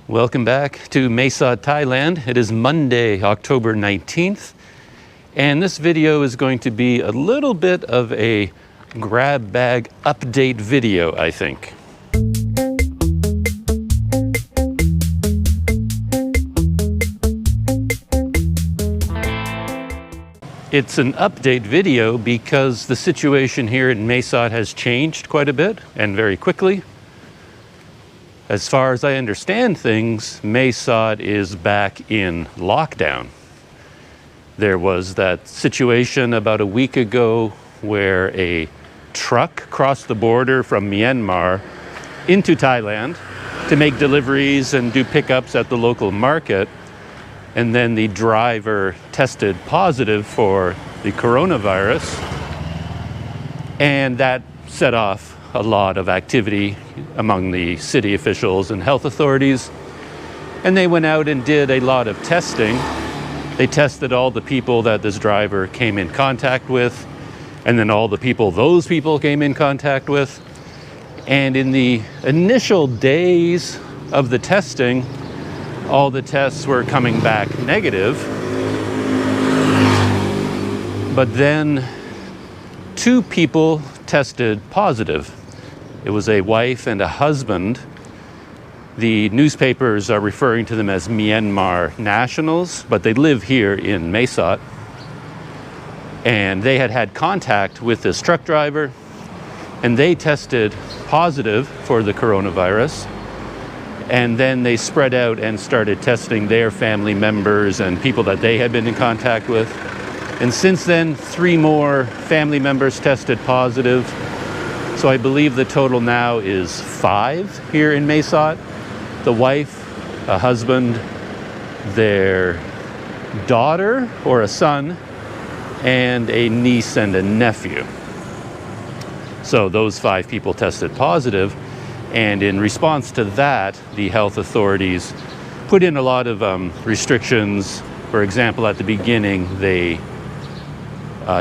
Welcome back to Mae Sot, Thailand. It is Monday, October 19th, and this video is going to be a little bit of a grab bag update video, I think. It's an update video because the situation here in Mae Sot has changed quite a bit and very quickly. As far as I understand things, Mae Sot is back in lockdown. There was that situation about a week ago where a truck crossed the border from Myanmar into Thailand to make deliveries and do pickups at the local market. And then the driver tested positive for the coronavirus. And that set off a lot of activity among the city officials and health authorities. And they went out and did a lot of testing. They tested all the people that this driver came in contact with, and then all the people those people came in contact with. And in the initial days of the testing, all the tests were coming back negative. But then 2 people tested positive. It was a wife and a husband. The newspapers are referring to them as Myanmar nationals, but they live here in Mae Sot. And they had had contact with this truck driver, and they tested positive for the coronavirus. And then they spread out and started testing their family members and people that they had been in contact with. And since then, 3 more family members tested positive. So I believe the total now is 5 here in Mae Sot. The wife, a husband, their daughter or a son, and a niece and a nephew. So those 5 people tested positive. And in response to that, the health authorities put in a lot of restrictions. For example, at the beginning, they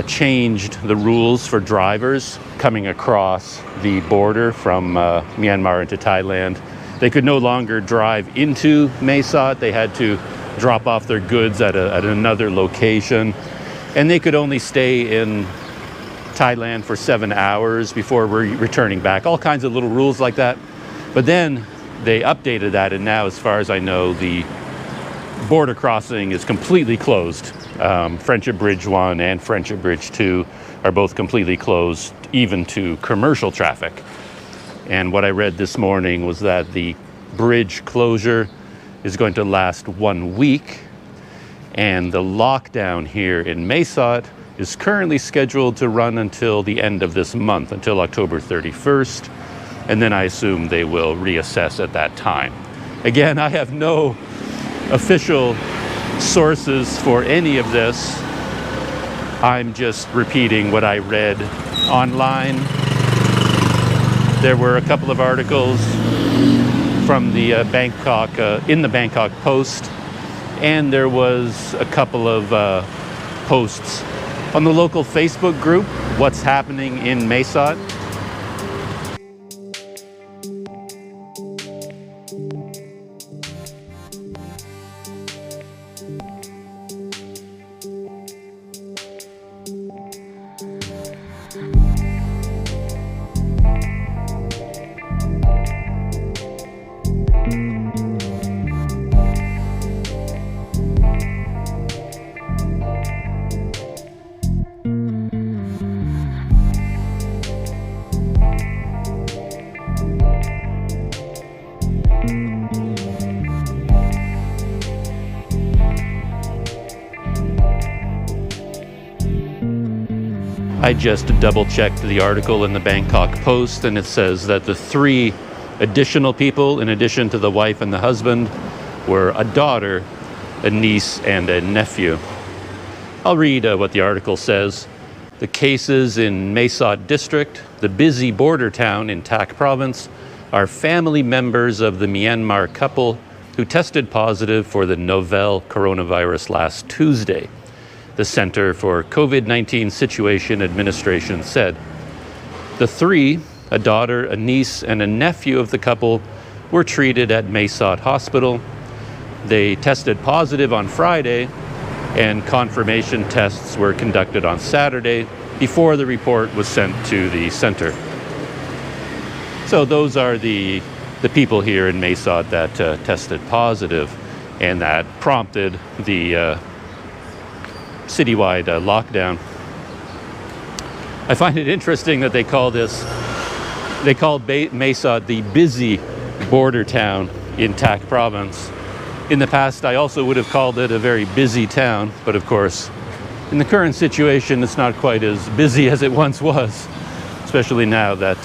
changed the rules for drivers coming across the border from Myanmar into Thailand. They could no longer drive into Mae Sot. They had to drop off their goods at another location. And they could only stay in Thailand for 7 hours before returning back. All kinds of little rules like that. But then they updated that, and now, as far as I know, the border crossing is completely closed. Friendship Bridge 1 and Friendship Bridge 2 are both completely closed, even to commercial traffic. And what I read this morning was that the bridge closure is going to last 1 week, and the lockdown here in Mae Sot is currently scheduled to run until the end of this month, until October 31st, and then I assume they will reassess at that time. Again, I have no official sources for any of this. I'm just repeating what I read online. There were a couple of articles from the in the Bangkok Post, and there was a couple of posts on the local Facebook group, What's Happening in Mae Sot. I just double-checked the article in the Bangkok Post, and it says that the 3 additional people, in addition to the wife and the husband, were a daughter, a niece, and a nephew. I'll read what the article says. The cases in Mae Sot District, the busy border town in Tak Province, are family members of the Myanmar couple who tested positive for the novel coronavirus last Tuesday. The Center for COVID-19 Situation Administration said. The 3, a daughter, a niece, and a nephew of the couple, were treated at Mae Sot Hospital. They tested positive on Friday, and confirmation tests were conducted on Saturday before the report was sent to the center. So those are the people here in Mae Sot that tested positive, and that prompted the citywide lockdown. I find it interesting that they called Mae Sot the busy border town in Tak province. In the past, I also would have called it a very busy town, but of course, in the current situation, it's not quite as busy as it once was, especially now that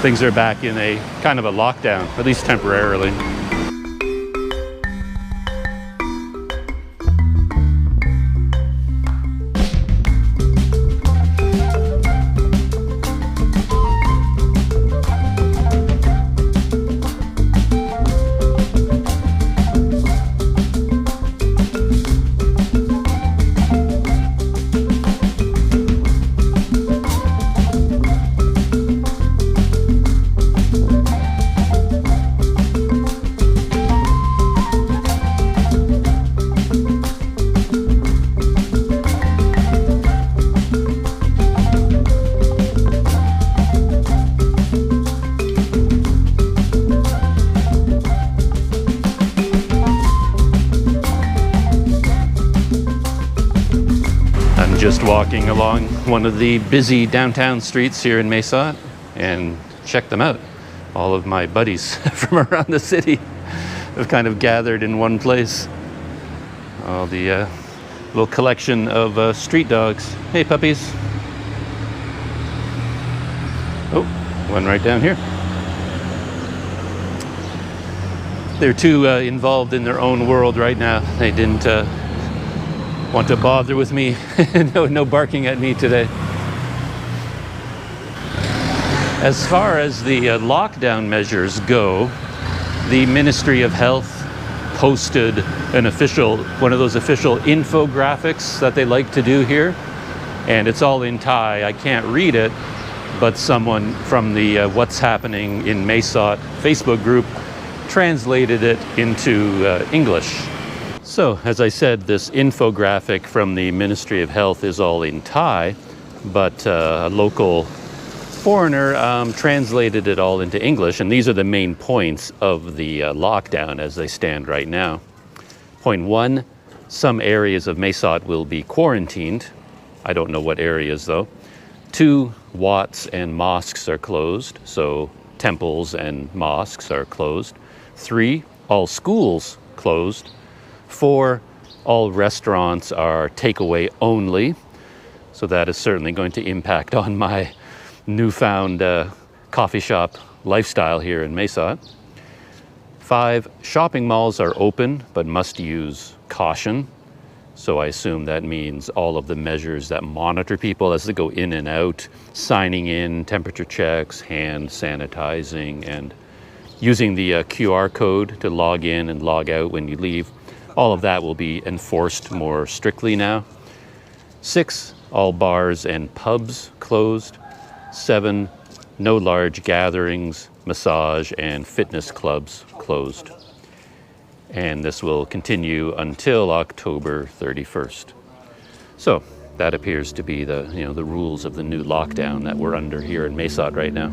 things are back in a kind of a lockdown, at least temporarily. Just walking along one of the busy downtown streets here in Mae Sot, and check them out. All of my buddies from around the city have kind of gathered in one place. All the little collection of street dogs. Hey puppies. Oh, one right down here. They're too involved in their own world right now. They didn't want to bother with me. No barking at me today. As far as the lockdown measures go, the Ministry of Health posted one of those official infographics that they like to do here, and it's all in Thai. I can't read it, but someone from the What's Happening in Mae Sot Facebook group translated it into English. So, as I said, this infographic from the Ministry of Health is all in Thai, but a local foreigner translated it all into English, and these are the main points of the lockdown as they stand right now. Point 1, some areas of Mae Sot will be quarantined. I don't know what areas though. 2, Wats and mosques are closed, so temples and mosques are closed. 3, all schools closed. 4, all restaurants are takeaway only, so that is certainly going to impact on my newfound coffee shop lifestyle here in Mae Sot. 5, shopping malls are open but must use caution, so I assume that means all of the measures that monitor people as they go in and out, signing in, temperature checks, hand sanitizing, and using the QR code to log in and log out when you leave. All of that will be enforced more strictly now. 6, all bars and pubs closed. 7, no large gatherings, massage and fitness clubs closed. And this will continue until October 31st. So that appears to be the rules of the new lockdown that we're under here in Mae Sot right now.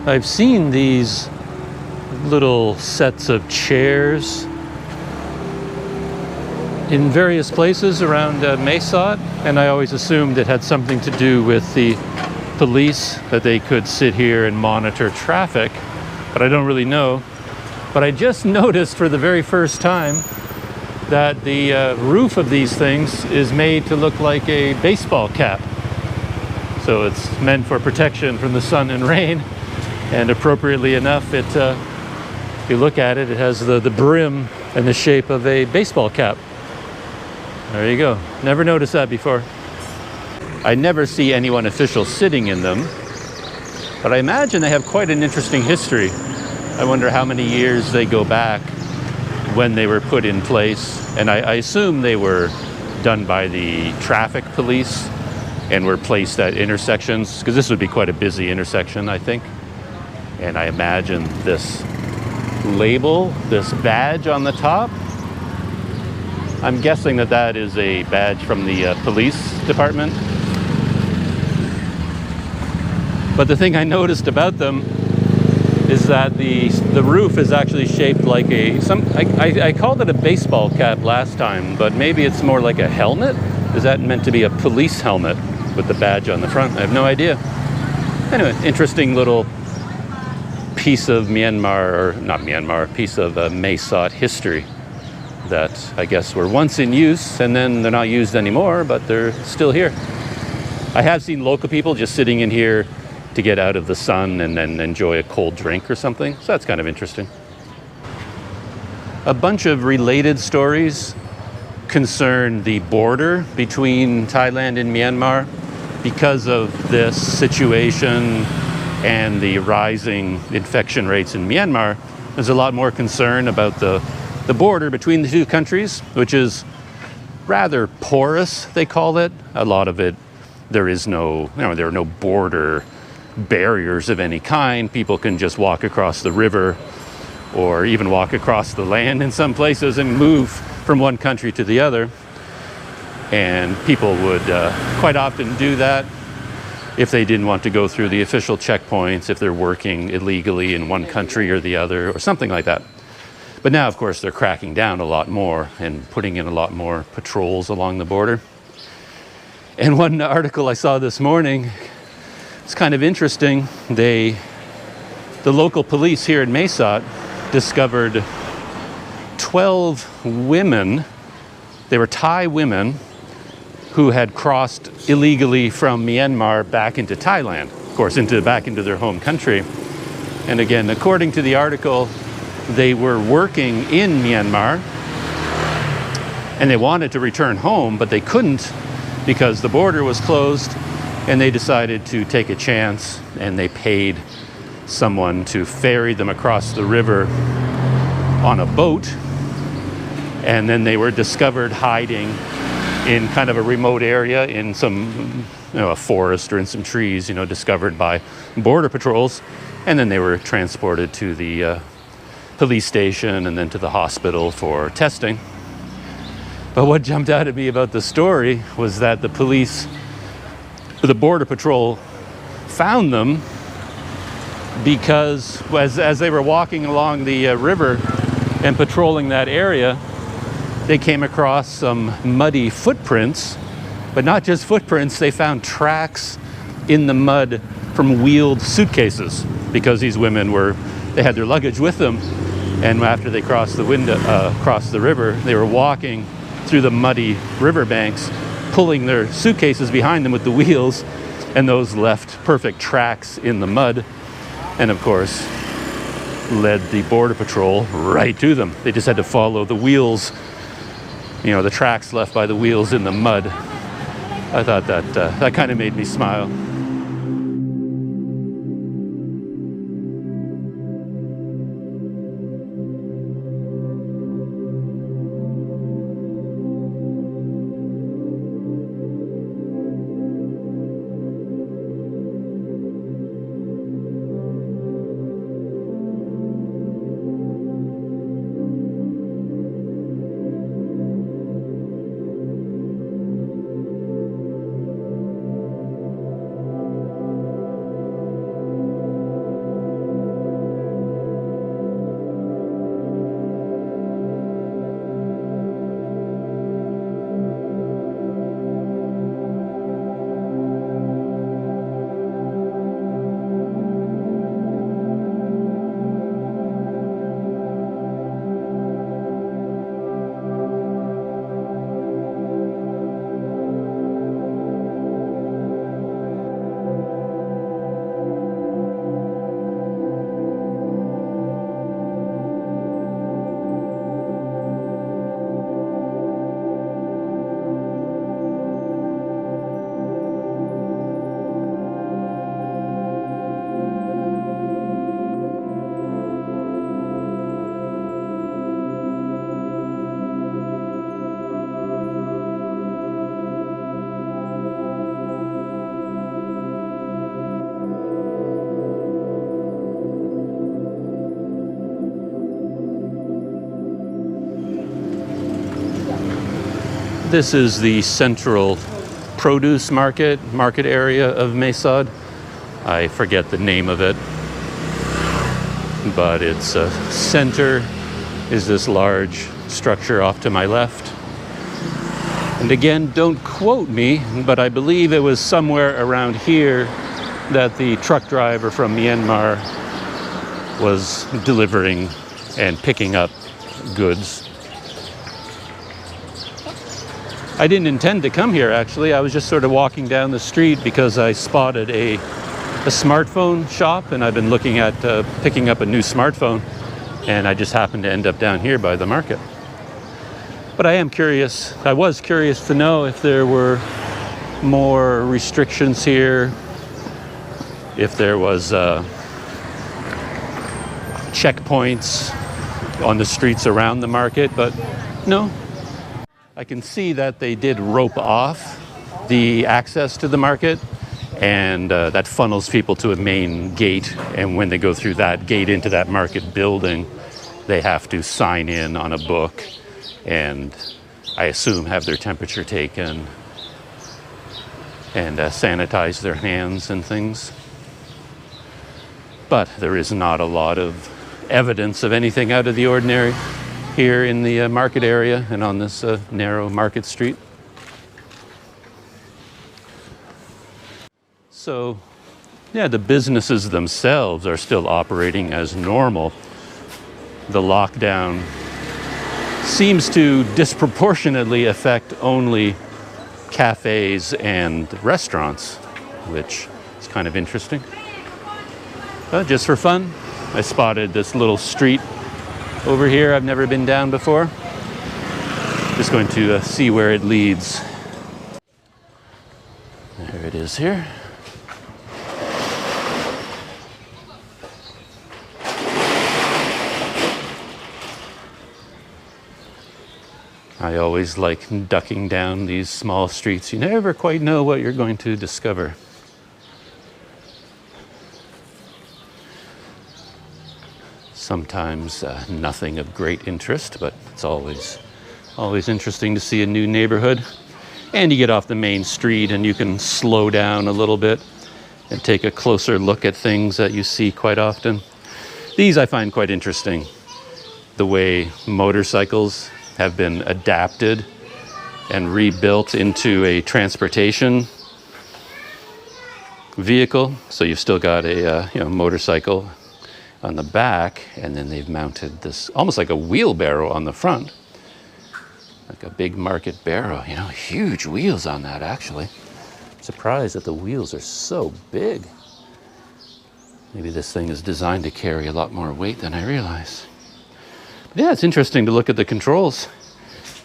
I've seen these little sets of chairs in various places around Mae Sot, and I always assumed it had something to do with the police, that they could sit here and monitor traffic, but I don't really know. But I just noticed for the very first time that the roof of these things is made to look like a baseball cap. So it's meant for protection from the sun and rain, and appropriately enough, it if you look at it, it has the brim and the shape of a baseball cap. There you go. Never noticed that before. I never see anyone official sitting in them, but I imagine they have quite an interesting history. I wonder how many years they go back when they were put in place, and I assume they were done by the traffic police and were placed at intersections, because this would be quite a busy intersection, I think. And I imagine this label, this badge on the top, I'm guessing that that is a badge from the police department. But the thing I noticed about them is that the roof is actually shaped like I called it a baseball cap last time, but maybe it's more like a helmet. Is that meant to be a police helmet with the badge on the front? I have no idea. Anyway, interesting little piece of Myanmar, or not Myanmar, piece of Mae Sot history that I guess were once in use, and then they're not used anymore, but they're still here. I have seen local people just sitting in here to get out of the sun and then enjoy a cold drink or something. So that's kind of interesting. A bunch of related stories concern the border between Thailand and Myanmar. Because of this situation and the rising infection rates in Myanmar, there's a lot more concern about the border between the two countries, which is rather porous, they call it. A lot of it, there are no border barriers of any kind. People can just walk across the river or even walk across the land in some places and move from one country to the other. And people would quite often do that if they didn't want to go through the official checkpoints, if they're working illegally in one country or the other, or something like that. But now, of course, they're cracking down a lot more and putting in a lot more patrols along the border. And one article I saw this morning, it's kind of interesting. The local police here in Mae Sot discovered 12 women. They were Thai women who had crossed illegally from Myanmar back into Thailand, of course, back into their home country. And again, according to the article, they were working in Myanmar and they wanted to return home, but they couldn't because the border was closed. And they decided to take a chance, and they paid someone to ferry them across the river on a boat. And then they were discovered hiding in kind of a remote area in some, a forest or in some trees, discovered by border patrols. And then they were transported to the police station and then to the hospital for testing. But what jumped out at me about the story was that the border patrol found them because as they were walking along the river and patrolling that area, they came across some muddy footprints, but not just footprints, they found tracks in the mud from wheeled suitcases, because these women they had their luggage with them, and after they crossed the river, they were walking through the muddy riverbanks, pulling their suitcases behind them with the wheels, and those left perfect tracks in the mud, and of course led the border patrol right to them. They just had to follow the wheels, the tracks left by the wheels in the mud. I thought that kind of made me smile. This is the central produce market area of Mae Sot. I forget the name of it, but its center is this large structure off to my left. And again, don't quote me, but I believe it was somewhere around here that the truck driver from Myanmar was delivering and picking up goods. I didn't intend to come here, actually. I was just sort of walking down the street because I spotted a smartphone shop, and I've been looking at picking up a new smartphone, and I just happened to end up down here by the market. But I was curious to know if there were more restrictions here, if there was checkpoints on the streets around the market, but no. I can see that they did rope off the access to the market, and that funnels people to a main gate, and when they go through that gate into that market building, they have to sign in on a book and I assume have their temperature taken and sanitize their hands and things. But there is not a lot of evidence of anything out of the ordinary here in the market area and on this narrow market street. So, yeah, the businesses themselves are still operating as normal. The lockdown seems to disproportionately affect only cafes and restaurants, which is kind of interesting. But just for fun, I spotted this little street over here I've never been down before. Just going to see where it leads. There it is here. I always like ducking down these small streets. You never quite know what you're going to discover. Sometimes nothing of great interest, but it's always interesting to see a new neighborhood. And you get off the main street and you can slow down a little bit and take a closer look at things that you see quite often. These I find quite interesting. The way motorcycles have been adapted and rebuilt into a transportation vehicle. So you've still got a motorcycle on the back, and then they've mounted this almost like a wheelbarrow on the front, like a big market barrow. Huge wheels on that, actually. I'm surprised that the wheels are so big. Maybe this thing is designed to carry a lot more weight than I realize. But yeah, it's interesting to look at the controls.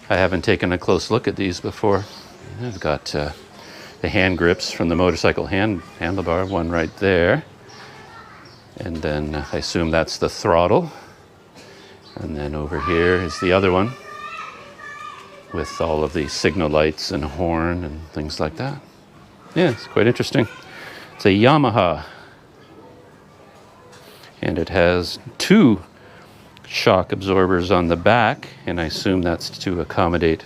I haven't taken a close look at these before. I've got the hand grips from the motorcycle handlebar, one right there. And then I assume that's the throttle. And then over here is the other one with all of the signal lights and horn and things like that. Yeah, it's quite interesting. It's a Yamaha. And it has 2 shock absorbers on the back, and I assume that's to accommodate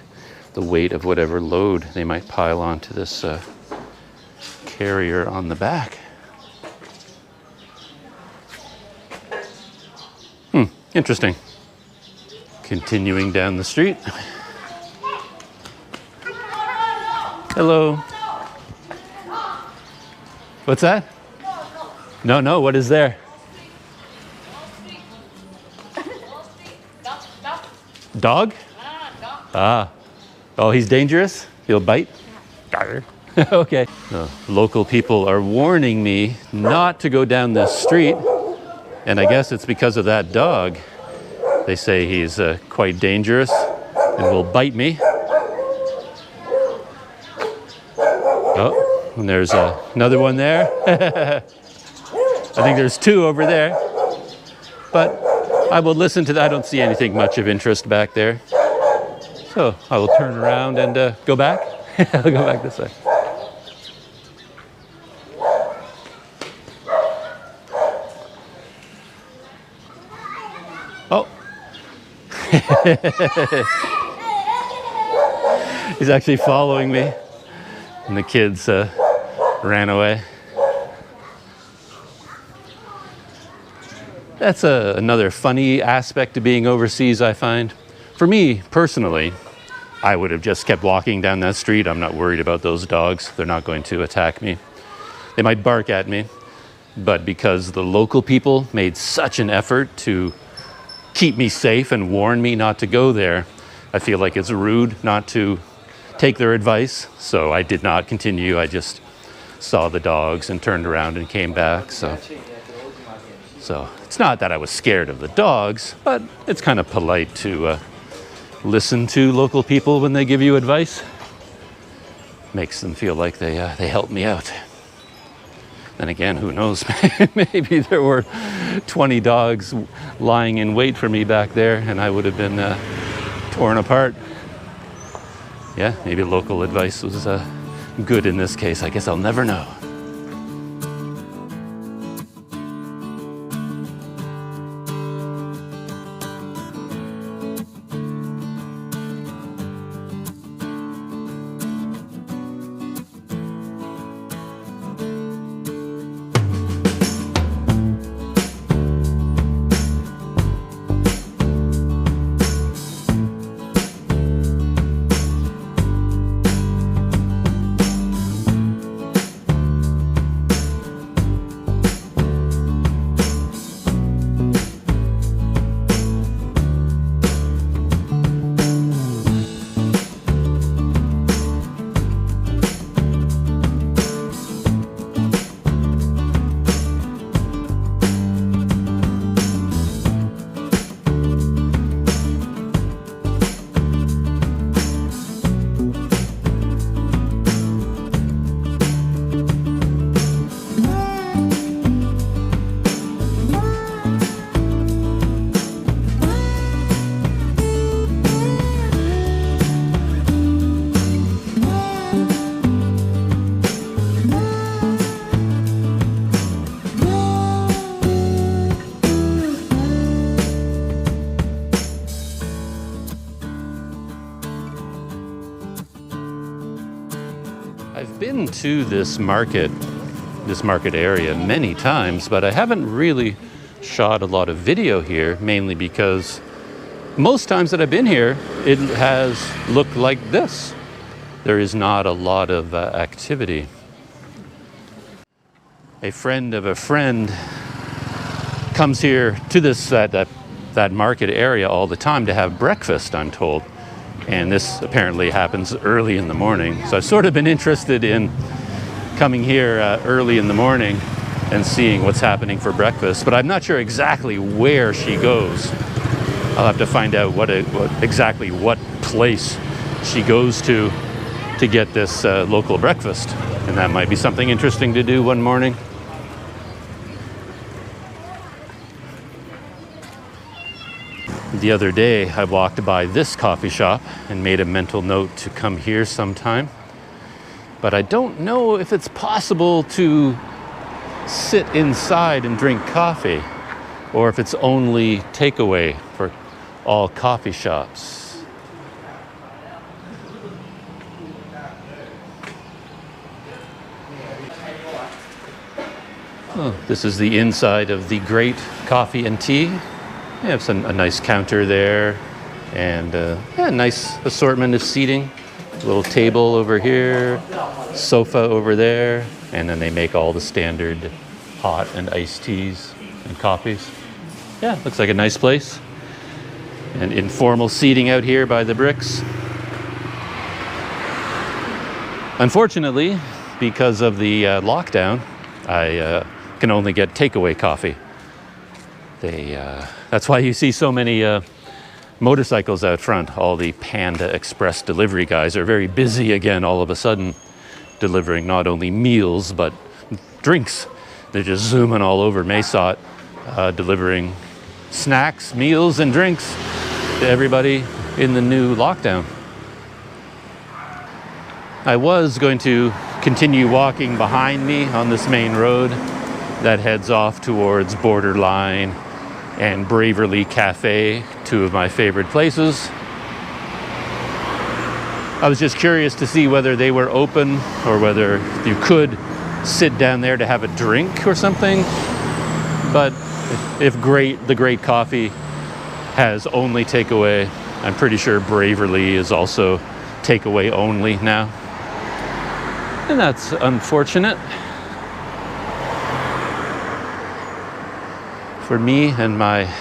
the weight of whatever load they might pile onto this carrier on the back. Interesting. Continuing down the street. Hello. What's that? No, what is there? Dog? Ah. Oh, he's dangerous? He'll bite? Okay. The local people are warning me not to go down this street, and I guess it's because of that dog. They say he's quite dangerous and will bite me. Oh, and there's another one there. I think there's 2 over there. But I will listen to that. I don't see anything much of interest back there. So I will turn around and go back. I'll go back this way. Oh. He's actually following me. And the kids ran away. That's another funny aspect to being overseas, I find. For me, personally, I would have just kept walking down that street. I'm not worried about those dogs. They're not going to attack me. They might bark at me, but because the local people made such an effort to keep me safe and warn me not to go there, I feel like it's rude not to take their advice. So I did not continue. I just saw the dogs and turned around and came back. So it's not that I was scared of the dogs, but it's kind of polite to listen to local people when they give you advice. Makes them feel like they helped me out. Then again, who knows? Maybe there were 20 dogs lying in wait for me back there and I would have been torn apart. Yeah, maybe local advice was good in this case. I guess I'll never know. I've been to this market area many times, but I haven't really shot a lot of video here, mainly because most times that I've been here, it has looked like this. There is not a lot of activity. A friend of a friend comes here to that market area all the time to have breakfast, I'm told. And this apparently happens early in the morning. So I've sort of been interested in coming here early in the morning and seeing what's happening for breakfast. But I'm not sure exactly where she goes. I'll have to find out exactly what place she goes to get this local breakfast. And that might be something interesting to do one morning. The other day, I walked by this coffee shop and made a mental note to come here sometime. But I don't know if it's possible to sit inside and drink coffee, or if it's only takeaway for all coffee shops. Oh, this is the inside of the Great Coffee and Tea. They have a nice counter there, and a nice assortment of seating. A little table over here, sofa over there, and then they make all the standard hot and iced teas and coffees. Yeah, looks like a nice place. And informal seating out here by the bricks. Unfortunately, because of the lockdown, I can only get takeaway coffee. That's why you see so many motorcycles out front. All the Panda Express delivery guys are very busy again all of a sudden, delivering not only meals but drinks. They're just zooming all over Mae Sot, delivering snacks, meals, and drinks to everybody in the new lockdown. I was going to continue walking behind me on this main road that heads off towards Borderline and Braverly Cafe, two of my favorite places. I was just curious to see whether they were open or whether you could sit down there to have a drink or something. But if the Great Coffee has only takeaway, I'm pretty sure Braverly is also takeaway only now. And that's unfortunate for me and my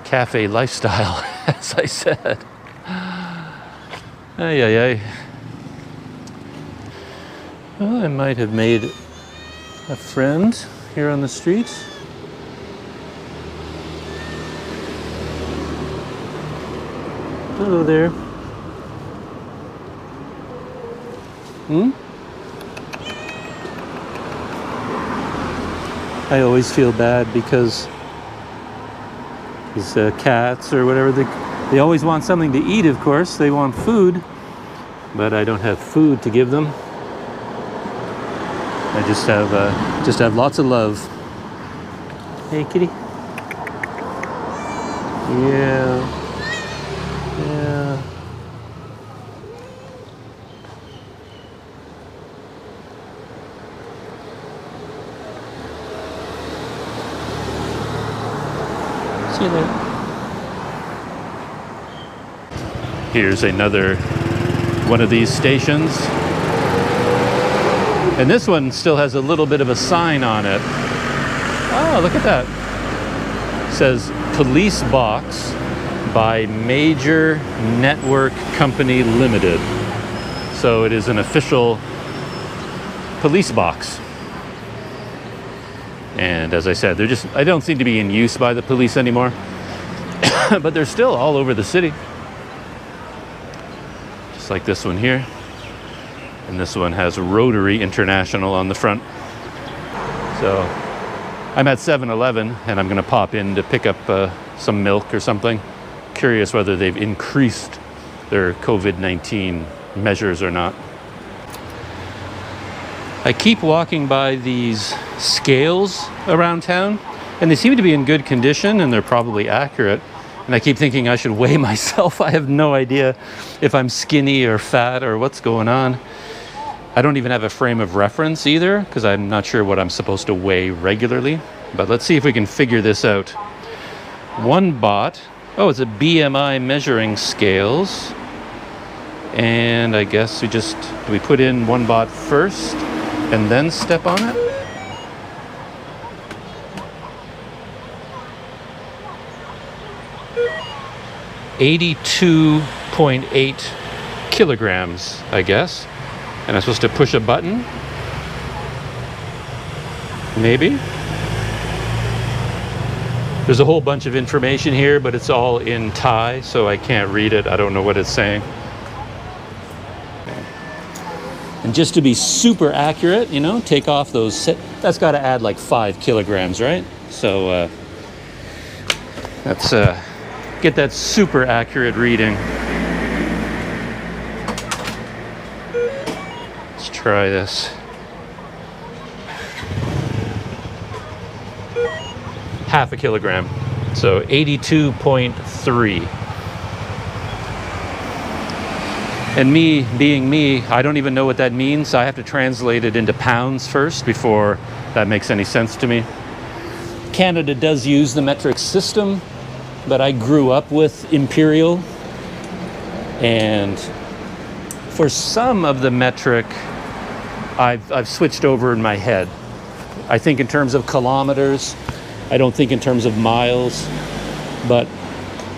cafe lifestyle, as I said. Ay, ay, ay. Well, I might have made a friend here on the street. Hello there. I always feel bad because these cats or whatever, they always want something to eat, of course. They want food, but I don't have food to give them. I just have lots of love. Hey, kitty. Yeah. Yeah. See you there. Here's another one of these stations. And this one still has a little bit of a sign on it. Oh, look at that. It says Police Box by Major Network Company Limited. So it is an official police box. And as I said, I don't seem to be in use by the police anymore. But they're still all over the city. Just like this one here. And this one has Rotary International on the front. So I'm at 7-Eleven and I'm going to pop in to pick up some milk or something. Curious whether they've increased their COVID-19 measures or not. I keep walking by these scales around town, and they seem to be in good condition and they're probably accurate. And I keep thinking I should weigh myself. I have no idea if I'm skinny or fat or what's going on. I don't even have a frame of reference either, because I'm not sure what I'm supposed to weigh regularly. But let's see if we can figure this out. One bot. Oh, it's a BMI measuring scales. And I guess we put in one bot first and then step on it? $82.8 kilograms, I guess. And I'm supposed to push a button? Maybe? There's a whole bunch of information here, but it's all in Thai, so I can't read it. I don't know what it's saying. And just to be super accurate, take off those, that's got to add like 5 kilograms, right? So let's get that super accurate reading. Let's try this. Half a kilogram, so 82.3. And me being me, I don't even know what that means. I have to translate it into pounds first before that makes any sense to me. Canada does use the metric system, but I grew up with imperial. And for some of the metric, I've switched over in my head. I think in terms of kilometers. I don't think in terms of miles, but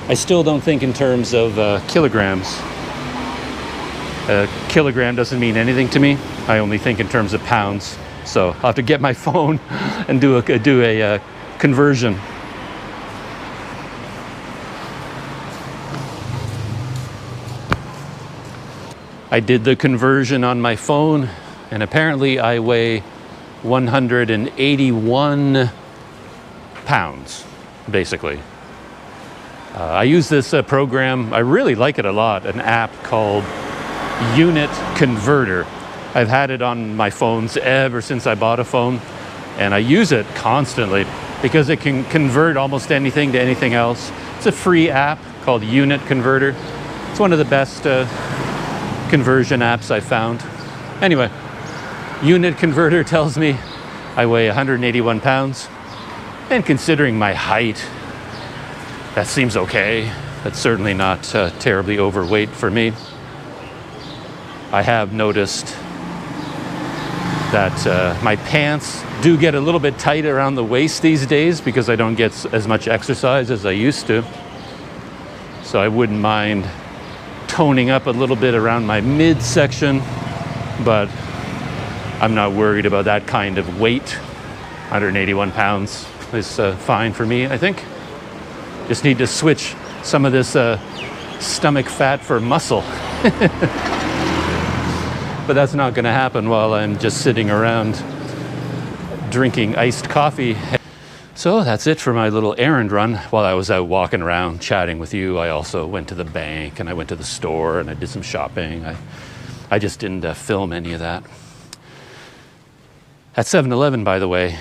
I still don't think in terms of kilograms. A kilogram doesn't mean anything to me. I only think in terms of pounds. So I'll have to get my phone and do a conversion. I did the conversion on my phone, and apparently I weigh 181 pounds, basically. I use this program. I really like it a lot, an app called Unit Converter. I've had it on my phones ever since I bought a phone, and I use it constantly because it can convert almost anything to anything else. It's a free app called Unit Converter. It's one of the best conversion apps I found. Anyway, unit converter tells me I weigh 181 pounds. And considering my height, that seems okay. That's certainly not terribly overweight for me. I have noticed that my pants do get a little bit tight around the waist these days because I don't get as much exercise as I used to. So I wouldn't mind toning up a little bit around my midsection, but I'm not worried about that kind of weight. 181 pounds is fine for me, I think. Just need to switch some of this stomach fat for muscle. But that's not going to happen while I'm just sitting around drinking iced coffee. So that's it for my little errand run. While I was out walking around chatting with you, I also went to the bank and I went to the store and I did some shopping. I just didn't film any of that. At 7-Eleven, by the way,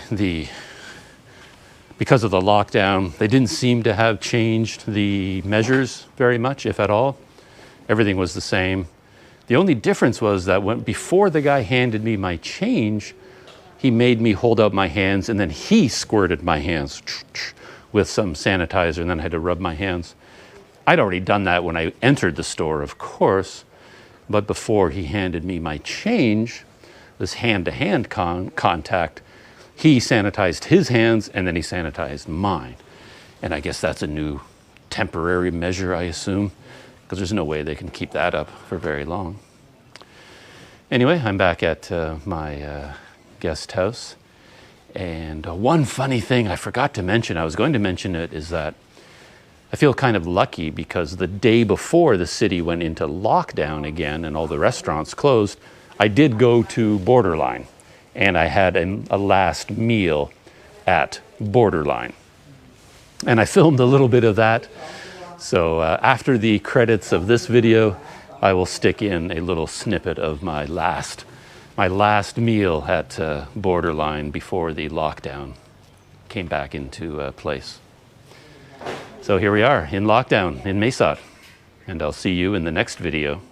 because of the lockdown, they didn't seem to have changed the measures very much, if at all. Everything was the same. The only difference was that before the guy handed me my change, he made me hold out my hands and then he squirted my hands with some sanitizer and then I had to rub my hands. I'd already done that when I entered the store, of course, but before he handed me my change, this hand-to-hand contact, he sanitized his hands and then he sanitized mine. And I guess that's a new temporary measure, I assume, because there's no way they can keep that up for very long. Anyway, I'm back at my guest house. And one funny thing I forgot to mention, I was going to mention it, is that I feel kind of lucky because the day before the city went into lockdown again and all the restaurants closed, I did go to Borderline and I had a last meal at Borderline. And I filmed a little bit of that. So after the credits of this video, I will stick in a little snippet of my last meal at Borderline before the lockdown came back into place. So here we are in lockdown in Mae Sot, and I'll see you in the next video.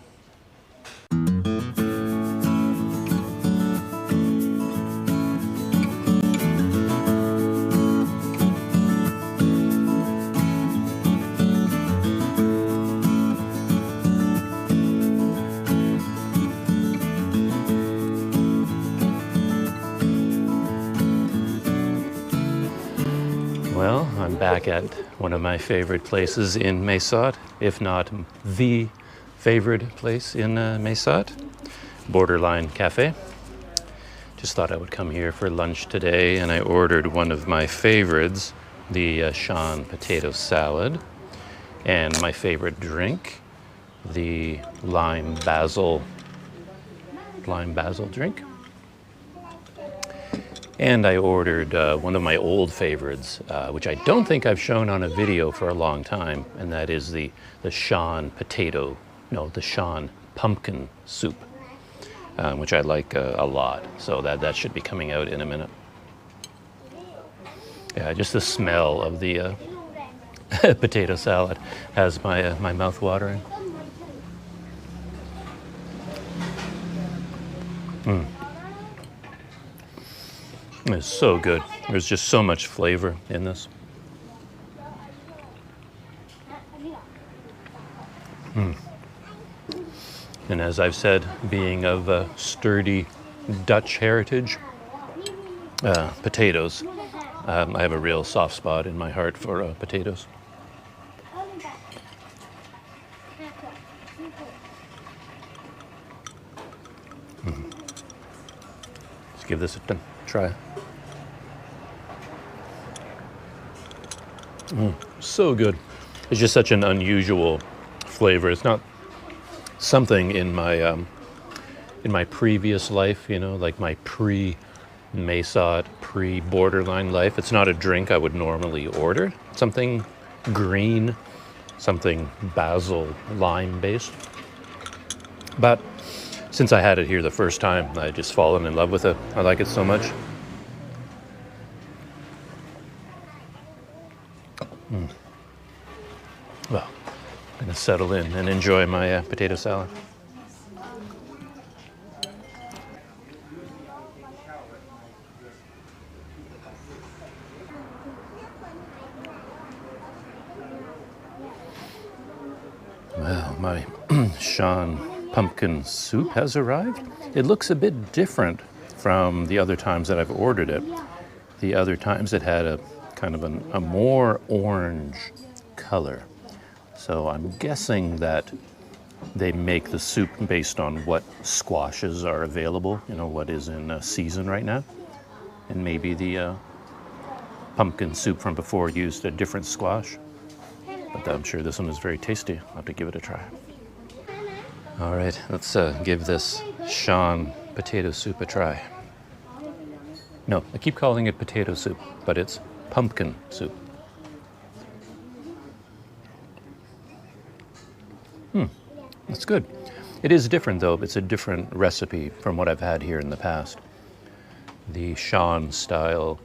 Well, I'm back at one of my favorite places in Mae Sot, if not the favorite place in Mae Sot, Borderline Cafe. Just thought I would come here for lunch today, and I ordered one of my favorites, the Shan potato salad, and my favorite drink, the lime basil drink. And I ordered one of my old favorites, which I don't think I've shown on a video for a long time, and that is the Shan pumpkin soup, which I like a lot. So that should be coming out in a minute. Yeah, just the smell of the potato salad has my mouth watering. It's so good. There's just so much flavor in this. And as I've said, being of sturdy Dutch heritage, potatoes, I have a real soft spot in my heart for potatoes. Let's give this a try. So good. It's just such an unusual flavor. It's not something in my previous life, you know, like my pre-Mae Sot, pre-Borderline life. It's not a drink I would normally order. Something green, something basil lime based. But since I had it here the first time, I just fallen in love with it. I like it so much. Well, I'm gonna settle in and enjoy my potato salad. My Shan pumpkin soup has arrived. It looks a bit different from the other times that I've ordered it. The other times it had a kind of a more orange color. So I'm guessing that they make the soup based on what squashes are available, you know, what is in season right now. And maybe the pumpkin soup from before used a different squash. But I'm sure this one is very tasty. I'll have to give it a try. All right, let's give this Shan potato soup a try. No, I keep calling it potato soup, but it's pumpkin soup. That's good. It is different though. It's a different recipe from what I've had here in the past. The Shan style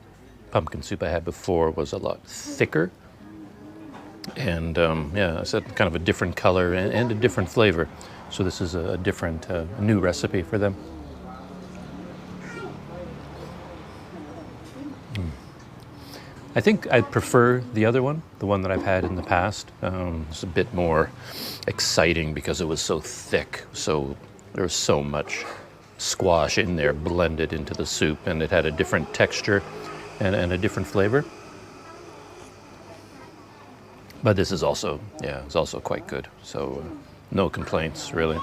pumpkin soup I had before was a lot thicker. And yeah, I said kind of a different color and a different flavor. So this is a different, new recipe for them. I think I prefer the other one, the one that I've had in the past. It's a bit more exciting because it was so thick. So there was so much squash in there blended into the soup, and it had a different texture and a different flavor. But this is also, yeah, it's also quite good. So no complaints, really.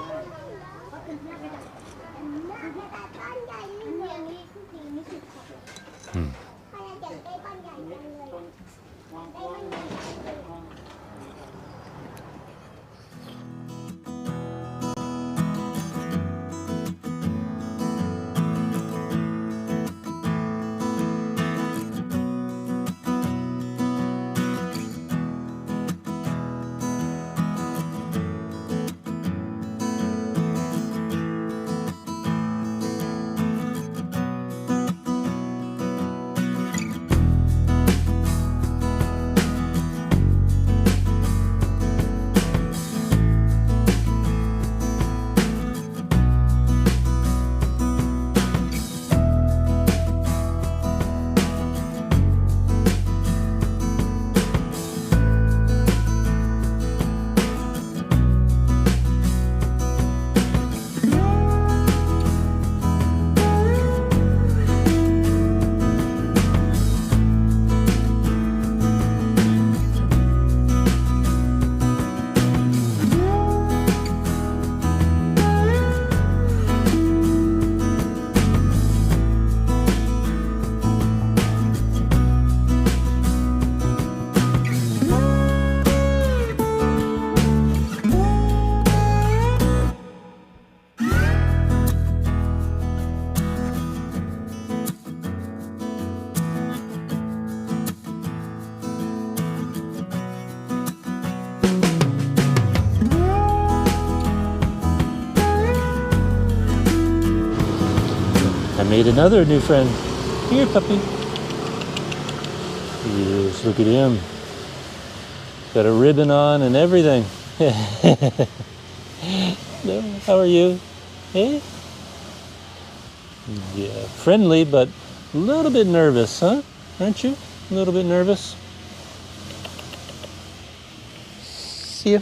I made another new friend. Here, puppy. Yes, look at him. Got a ribbon on and everything. No, how are you? Hey? Yeah, friendly, but a little bit nervous, huh? Aren't you? A little bit nervous? See ya.